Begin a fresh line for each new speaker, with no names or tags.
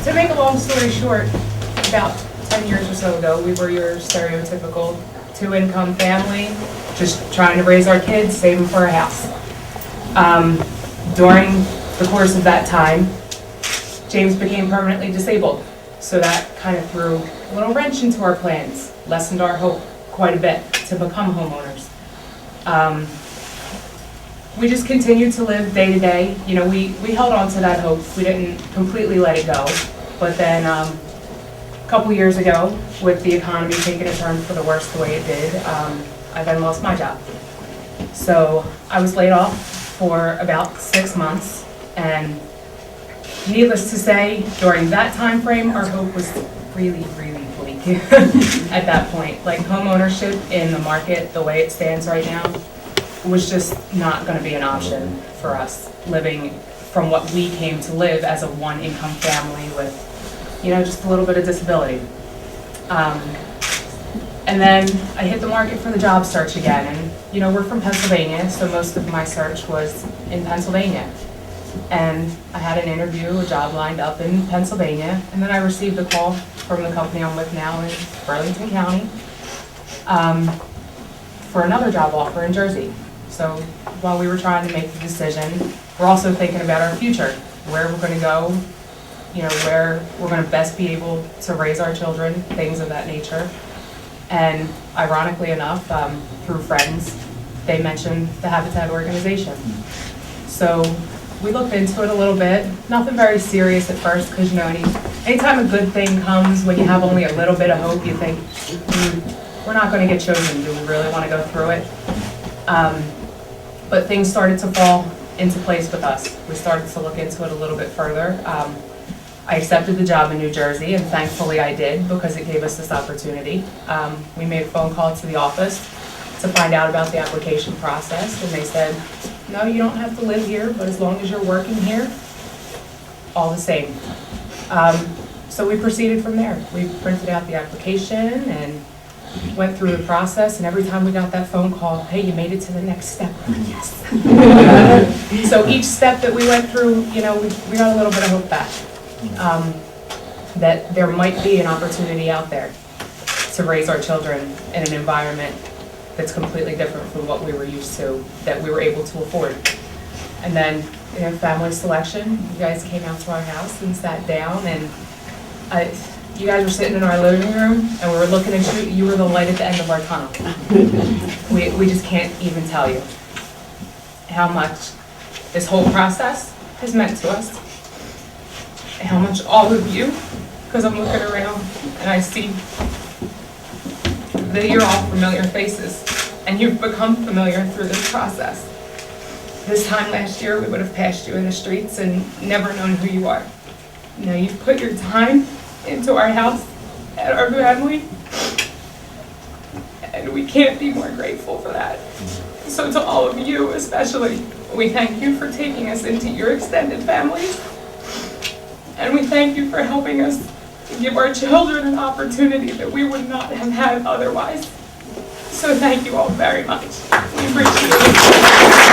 to make a long story short, about 10 years or so ago, we were your stereotypical two-income family, just trying to raise our kids, saving for a house. During the course of that time, James became permanently disabled, so that kind of threw a little wrench into our plans, lessened our hope quite a bit to become homeowners. We just continued to live day to day. You know, we held on to that hope. We didn't completely let it go. But then a couple years ago, with the economy taking a turn for the worse the way it did, I then lost my job. So I was laid off for about 6 months, and needless to say, during that time frame, our hope was really, really bleak at that point. Like, home ownership in the market, the way it stands right now, was just not going to be an option for us, living from what we came to live as a one-income family with, you know, just a little bit of disability. And then I hit the market for the job search again, and you know, we're from Pennsylvania, so most of my search was in Pennsylvania. And I had an interview, a job lined up in Pennsylvania, and then I received a call from the company I'm with now in Burlington County for another job offer in Jersey. So while we were trying to make the decision, we're also thinking about our future, where we're going to go, you know, where we're going to best be able to raise our children, things of that nature. And ironically enough, through friends, they mentioned the Habitat organization. So we looked into it a little bit, nothing very serious at first, because you know, anytime a good thing comes, when you have only a little bit of hope, you think, we're not going to get chosen, do we really want to go through it? But things started to fall into place with us. We started to look into it a little bit further. I accepted the job in New Jersey, and thankfully I did, because it gave us this opportunity. We made a phone call to the office to find out about the application process, and they said, no, you don't have to live here, but as long as you're working here, all the same. So we proceeded from there. We printed out the application and went through the process, and every time we got that phone call, hey, you made it to the next step. Yes. So each step that we went through, you know, we got a little bit of hope back. That there might be an opportunity out there to raise our children in an environment that's completely different from what we were used to, that we were able to afford. And then, you know, family selection, you guys came out to our house and sat down, and you guys were sitting in our living room, and we were looking at you. You were the light at the end of our tunnel. We just can't even tell you how much this whole process has meant to us, and how much all of you, because I'm looking around and I see that you're all familiar faces, and you've become familiar through this process. This time last year, we would have passed you in the streets and never known who you are. You know, you've put your time into our house, at our family, and we can't be more grateful for that. So to all of you especially, we thank you for taking us into your extended families, and we thank you for helping us give our children an opportunity that we would not have had otherwise. So thank you all very much. We appreciate it.